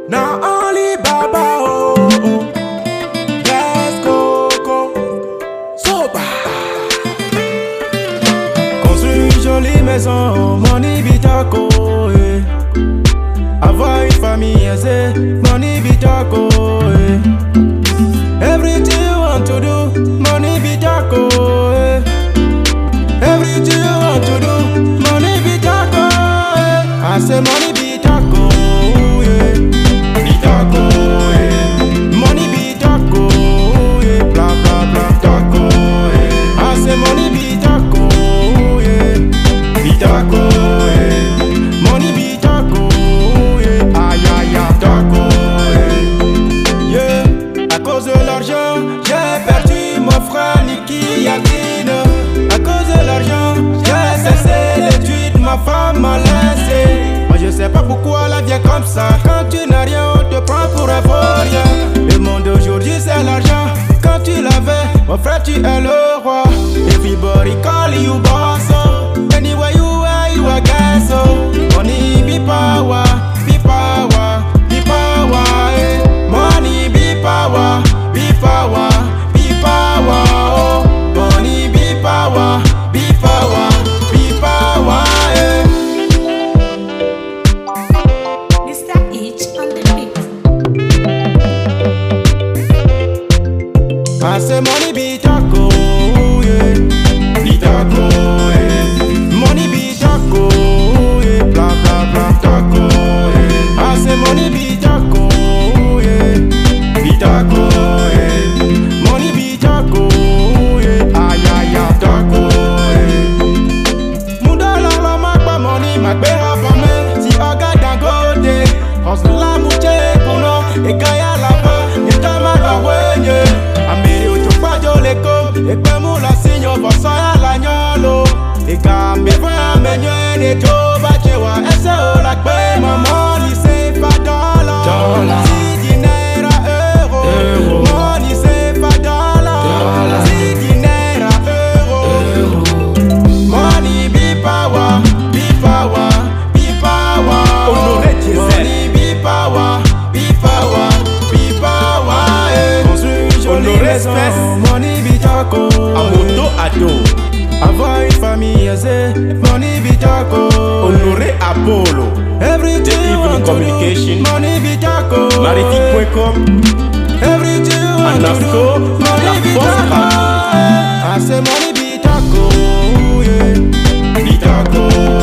Now only Baba, oh, oh. Let's go. Soba. Construire une jolie maison, money bitako, eh. Avoir une famille aisée, money bitako, eh. Everything you want to do, money bitako, eh. Everything you want to do, money bitako, eh. I say money bitako, yeah. Bitako, yeah. Money bitako, yeah. Blah blah blah bitako, yeah. I say money bitako, yeah. Bitako, yeah. Money bitako, yeah. Aïe aïe aïe bitako, yeah. À cause de l'argent, j'ai perdu mon frère Niki Yatine. À cause de l'argent, j'ai cessé d'études, ma femme m'a laissé. Moi je sais pas pourquoi la vie est comme ça. Quand tu n'as rien, on te prend pour un vaurien. Le monde d'aujourd'hui c'est l'argent. Quand tu l'avais, mon frère tu es le roi. Everybody call you boss. Anywhere you are, you are gas. Money be power, be power, be power, eh. Money be power, be power, be power, oh. Money be power, be power, be power, eh. Mr. H on the beat. I say money be taco, yeah. Be taco, yeah. Money be taco, yeah. Blah blah blah taco, yeah. I say money be taco, yeah. Be taco, yeah. Money be taco, yeah. Aïe aïe aïe taco, yeah. Muda la la makba money makbe rapame. Si aga dangote, on se la mouche puno. E kaya la ba, nyeta magawenye. Ame uchopa joleko, e kwe mula sinyo bosoya la nyolo. E kambe vwa menye ne joba chewa. Ese o la kwe money c'est pas dollar. Si dinero euro. Money c'est pas dollar. Si dinero euro. Money be power, be power, be power. Honoré Diesel. Money be power, be power, be power, eh. Construire une jolie Honoré maison, Spence. money be taco, Amoto Ado, avoir une famille aisée, money be taco, Honoré Apollo, everything The you Evening want to do, Communication, money be taco, Maritique.com, everything you want to Anasco, do, money La be Force taco, Party. I say money be taco, yeah, be taco.